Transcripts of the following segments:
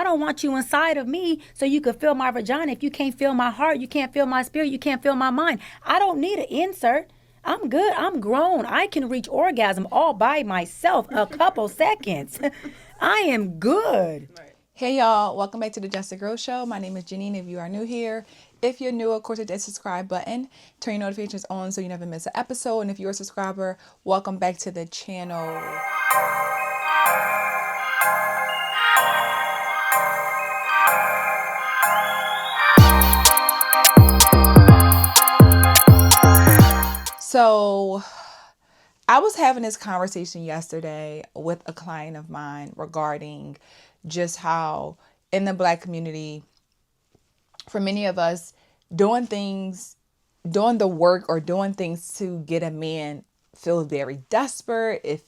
don't want you inside of me so you can feel my vagina. If you can't feel my heart, you can't feel my spirit, you can't feel my mind. I don't need an insert. I'm good. I'm grown. I can reach orgasm all by myself a couple seconds. I am good. Hey y'all, welcome back to the Just a Girl Show. My name is Janine. If you are new here, if you're new, of course, hit that subscribe button, turn your notifications on so you never miss an episode. And if you're a subscriber, welcome back to the channel. So I was having this conversation yesterday with a client of mine regarding just how in the Black community, for many of us, doing the work or doing things to get a man feels very desperate. If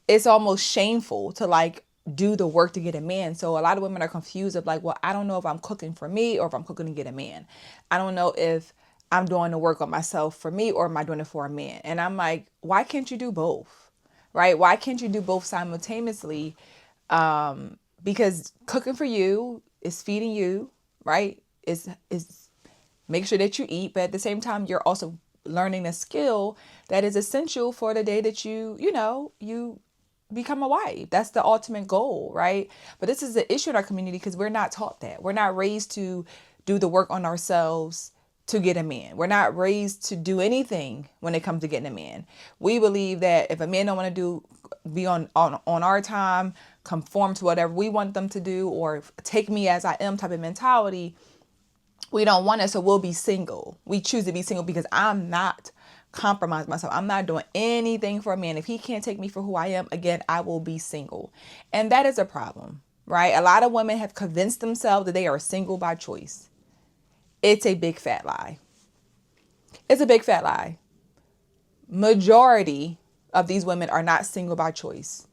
it's almost shameful to like do the work to get a man. So a lot of women are confused of like, well, I don't know if I'm cooking for me or if I'm cooking to get a man. I don't know if I'm doing the work on myself for me or am I doing it for a man? And I'm like, why can't you do both? Right? Why can't you do both simultaneously? Because cooking for you is feeding you, right? Is make sure that you eat, but at the same time, you're also learning a skill that is essential for the day that you become a wife. That's the ultimate goal, right? But this is the issue in our community because we're not taught that. We're not raised to do the work on ourselves to get a man. We're not raised to do anything when it comes to getting a man. We believe that if a man don't want to be on our time, conform to whatever we want them to do, or take me as I am type of mentality, we don't want it. So we'll be single. We choose to be single because I'm not compromising myself. I'm not doing anything for a man. If he can't take me for who I am, again, I will be single. And that is a problem, right? A lot of women have convinced themselves that they are single by choice. It's a big fat lie. It's a big fat lie. Majority of these women are not single by choice.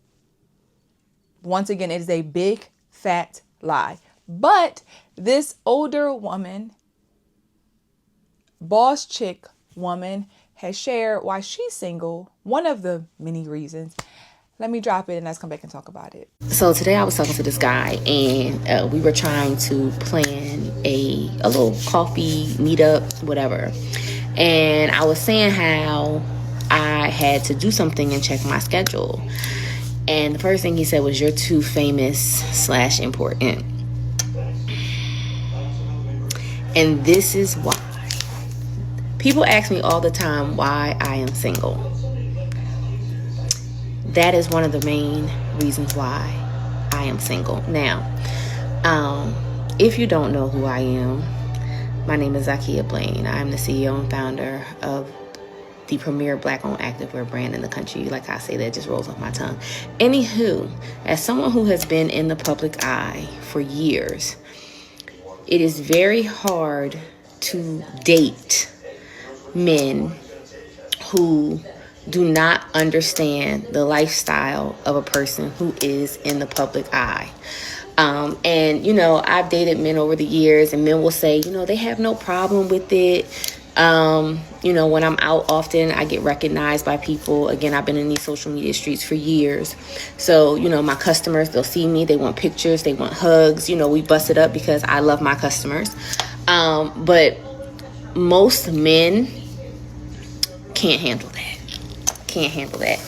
Once again, it is a big fat lie. But this older woman, boss chick woman, has shared why she's single. One of the many reasons. Let me drop it and let's come back and talk about it. So today I was talking to this guy and we were trying to plan a little coffee meetup, whatever. And I was saying how I had to do something and check my schedule. And the first thing he said was, "You're too famous/important." And this is why. People ask me all the time why I am single. That is one of the main reasons why I am single. Now, if you don't know who I am, my name is Zakia Blaine. I'm the CEO and founder of the premier Black-owned activewear brand in the country. Like I say, that just rolls off my tongue. Anywho, as someone who has been in the public eye for years, it is very hard to date men who do not understand the lifestyle of a person who is in the public eye. And, I've dated men over the years and men will say, they have no problem with it. When I'm out often, I get recognized by people. Again, I've been in these social media streets for years. So, my customers, they'll see me, they want pictures, they want hugs. We bust it up because I love my customers. But most men can't handle that.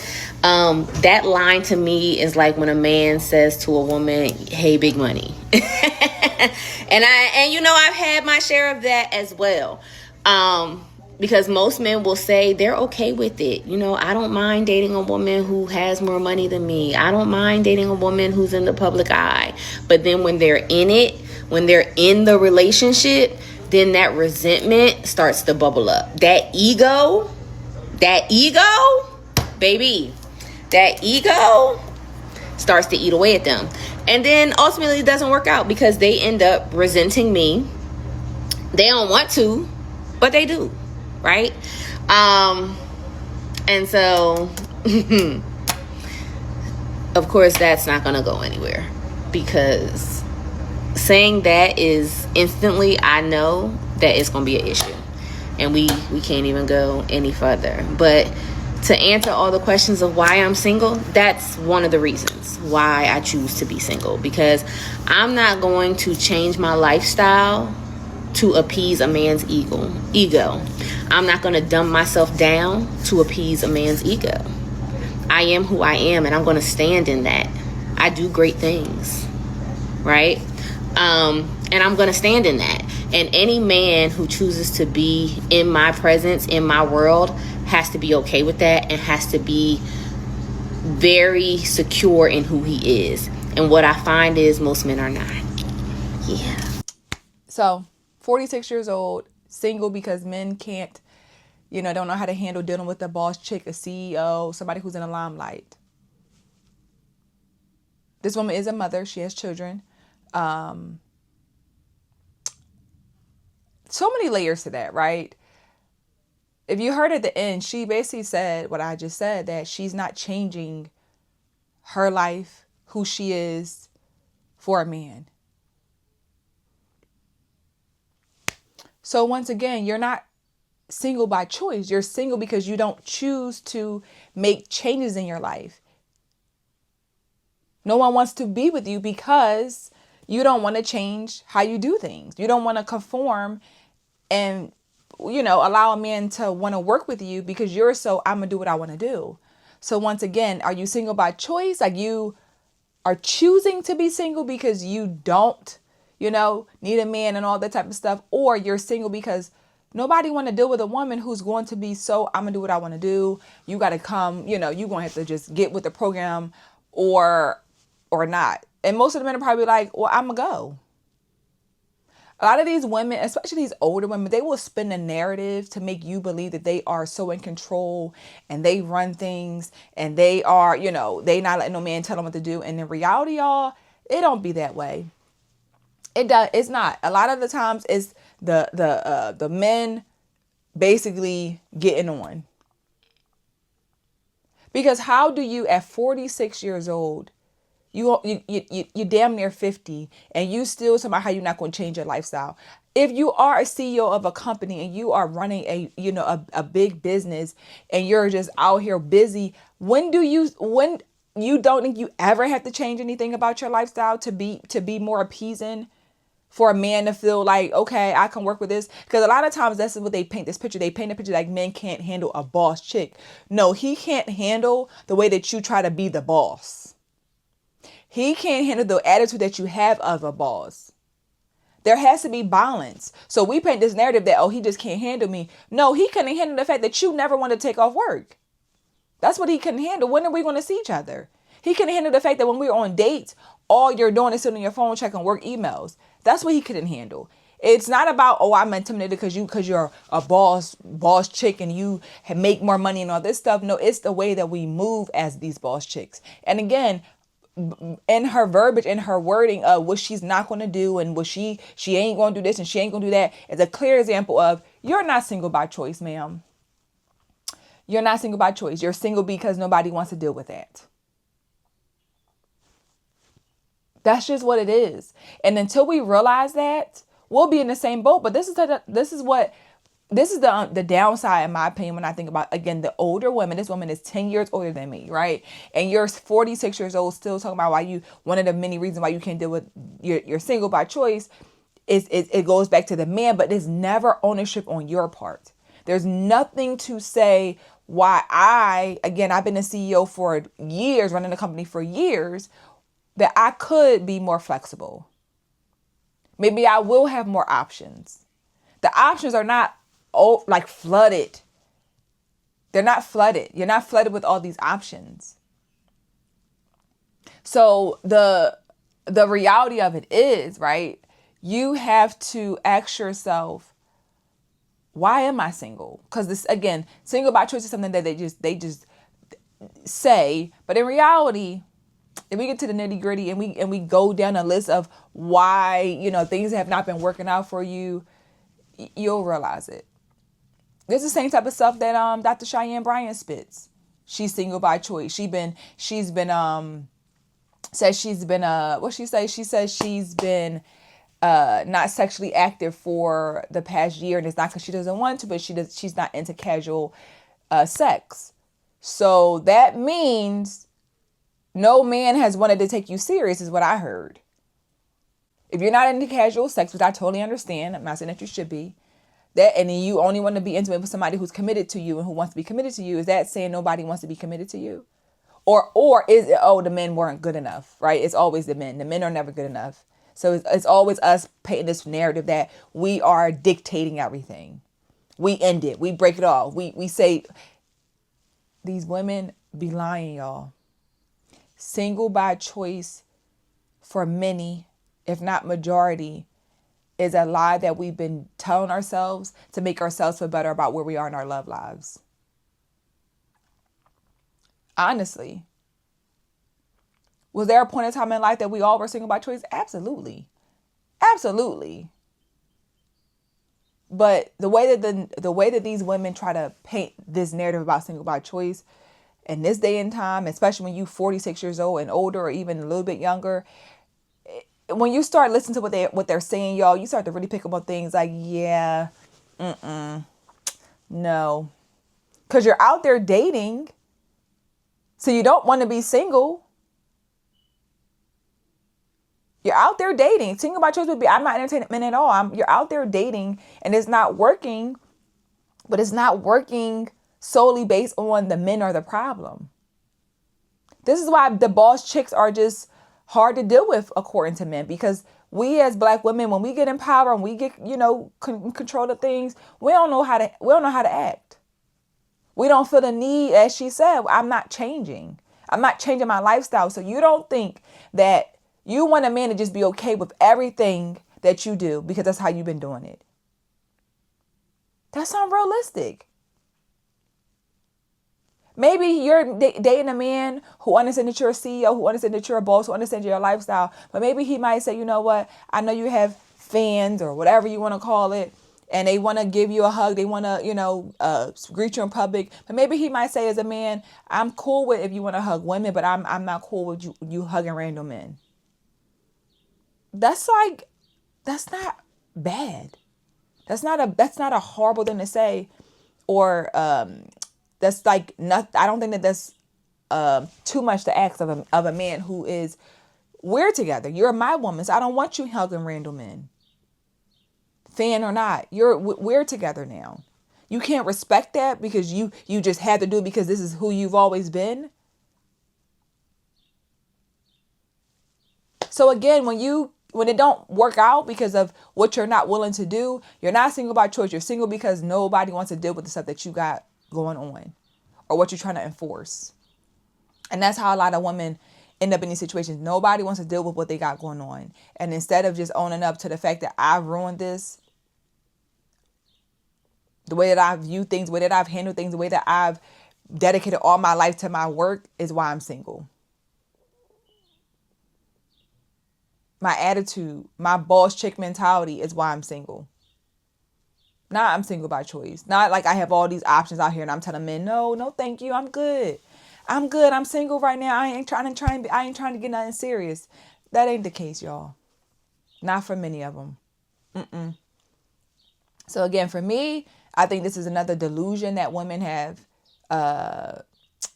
That line to me is like when a man says to a woman, "Hey, big money." and I've had my share of that as well. Because most men will say they're okay with it. I don't mind dating a woman who has more money than me. I don't mind dating a woman who's in the public eye. But then when they're in it, when they're in the relationship, then that resentment starts to bubble up. That ego, baby, that ego starts to eat away at them. And then ultimately it doesn't work out because they end up resenting me. They don't want to, but they do, right? And so, of course, that's not going to go anywhere because saying that is instantly, I know that it's going to be an issue. And we can't even go any further. But to answer all the questions of why I'm single, that's one of the reasons why I choose to be single, because I'm not going to change my lifestyle to appease a man's ego. I'm not going to dumb myself down to appease a man's ego. I am who I am, and I'm going to stand in that. I do great things, right? And I'm going to stand in that. And any man who chooses to be in my presence, in my world, has to be okay with that and has to be very secure in who he is. And what I find is most men are not. Yeah. So, 46 years old, single because men can't, don't know how to handle dealing with a boss chick, a CEO, somebody who's in the limelight. This woman is a mother. She has children. So many layers to that, right? If you heard at the end, she basically said what I just said, that she's not changing her life, who she is, for a man. So once again, you're not single by choice. You're single because you don't choose to make changes in your life. No one wants to be with you because you don't want to change how you do things. You don't want to conform and, allow a man to want to work with you because you're I'm going to do what I want to do. So once again, are you single by choice? Like you are choosing to be single because you don't, need a man and all that type of stuff, or you're single because nobody want to deal with a woman who's going to be I'm going to do what I want to do. You got to come, you're going to have to just get with the program or not. And most of the men are probably like, well, I'm going to go. A lot of these women, especially these older women, they will spin a narrative to make you believe that they are so in control and they run things and they are, they not letting no man tell them what to do. And in reality, it don't be that way. It does. It's not. A lot of the times it's the men basically getting on. Because how do you at 46 years old, you damn near 50, and you still somehow how you're not going to change your lifestyle? If you are a CEO of a company and you are running a big business and you're just out here busy, when you don't think you ever have to change anything about your lifestyle to be more appeasing for a man to feel like, okay, I can work with this? Because a lot of times that's what they paint this picture. They paint a picture like men can't handle a boss chick. No, he can't handle the way that you try to be the boss. He can't handle the attitude that you have of a boss. There has to be balance. So we paint this narrative that, he just can't handle me. No, he couldn't handle the fact that you never want to take off work. That's what he couldn't handle. When are we going to see each other? He couldn't handle the fact that when we're on dates, all you're doing is sitting on your phone checking work emails. That's what he couldn't handle. It's not about, I'm intimidated because you're a boss chick and you make more money and all this stuff. No, it's the way that we move as these boss chicks. And again, in her verbiage, in her wording of what she's not going to do and what she ain't going to do this and she ain't going to do that, is a clear example of you're not single by choice, ma'am. You're not single by choice. You're single because nobody wants to deal with that. That's just what it is. And until we realize that, we'll be in the same boat. But this is the downside, in my opinion, when I think about, again, the older women. This woman is 10 years older than me, right? And you're 46 years old, still talking about one of the many reasons why you can't deal with you're single by choice is it goes back to the man, but there's never ownership on your part. There's nothing to say why I've been a CEO for years, running a company for years, that I could be more flexible. Maybe I will have more options. The options are not flooded. They're not flooded. You're not flooded with all these options. So the reality of it is, right, you have to ask yourself, why am I single? Because this, again, single by choice is something that they just say, but in reality, if we get to the nitty gritty and we go down a list of why, things have not been working out for you, you'll realize it. It's the same type of stuff that Dr. Cheyenne Bryant spits. She's single by choice. She says she's been not sexually active for the past year, and it's not because she doesn't want to, but she's not into casual sex. So that means no man has wanted to take you serious, is what I heard. If you're not into casual sex, which I totally understand, I'm not saying that you should be, that, and you only want to be intimate with somebody who's committed to you and who wants to be committed to you, is that saying nobody wants to be committed to you? Or is it, oh, the men weren't good enough, right? It's always the men. The men are never good enough. So it's always us painting this narrative that we are dictating everything. We end it. We break it off. We say, these women be lying, y'all. Single by choice for many, if not majority, is a lie that we've been telling ourselves to make ourselves feel better about where we are in our love lives. Honestly. Was there a point in time in life that we all were single by choice? Absolutely. Absolutely. But the way that these women try to paint this narrative about single by choice in this day and time, especially when you 46 years old and older, or even a little bit younger, when you start listening to what they're saying, y'all, you start to really pick up on things like, yeah, no. Because you're out there dating, so you don't want to be single. You're out there dating. Single by choice would be, I'm not entertaining men at all. You're out there dating and it's not working, but it's not working solely based on the men are the problem. This is why the boss chicks are just hard to deal with, according to men, because we as Black women, when we get in power and we get, control of things, we don't know how to act. We don't feel the need, as she said, I'm not changing my lifestyle. So you don't think that you want a man to just be okay with everything that you do because that's how you've been doing it. That's unrealistic. Maybe you're dating a man who understands that you're a CEO, who understands that you're a boss, who understands your lifestyle. But maybe he might say, you know what? I know you have fans or whatever you want to call it, and they want to give you a hug. They want to, greet you in public. But maybe he might say, as a man, I'm cool with if you want to hug women, but I'm not cool with you hugging random men. That's not bad. That's not a horrible thing to say, or that's like not. I don't think that that's too much to ask of a man who is, we're together. You're my woman, so I don't want you hugging random men. Fan or not, we're together now. You can't respect that because you just had to do it because this is who you've always been. So again, when it don't work out because of what you're not willing to do, you're not single by choice. You're single because nobody wants to deal with the stuff that you got going on or what you're trying to enforce. And that's how a lot of women end up in these situations. Nobody wants to deal with what they got going on. And instead of just owning up to the fact that I've ruined this, the way that I view things, the way that I've handled things, the way that I've dedicated all my life to my work is why I'm single. My attitude, my boss chick mentality is why I'm single. Not I'm single by choice. Not like I have all these options out here and I'm telling men, no, thank you. I'm good. I'm single right now. I ain't trying to get nothing serious. That ain't the case, y'all. Not for many of them. So again, for me, I think this is another delusion that women have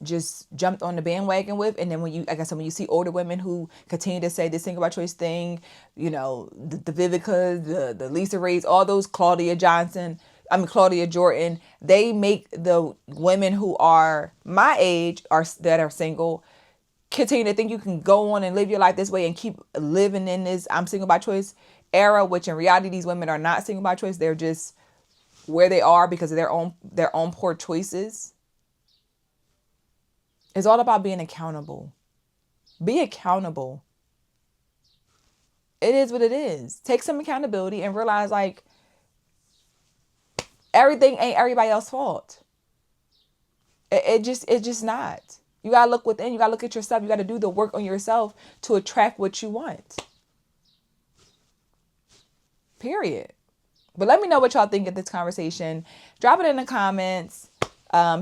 just jumped on the bandwagon with. And then when you see older women who continue to say this single by choice thing, the Vivica, the Lisa Ray's, all those Claudia Jordan, they make the women who are my age that are single continue to think you can go on and live your life this way and keep living in this I'm single by choice era, which in reality these women are not single by choice. They're just where they are because of their own poor choices. It's all about being accountable. Be accountable. It is what it is. Take some accountability and realize like everything ain't everybody else's fault. It's just not. You gotta look within. You gotta look at yourself. You gotta do the work on yourself to attract what you want. Period. But let me know what y'all think of this conversation. Drop it in the comments.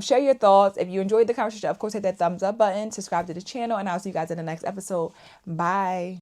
Share your thoughts. If you enjoyed the conversation, of course, hit that thumbs up button, subscribe to the channel, and I'll see you guys in the next episode. Bye.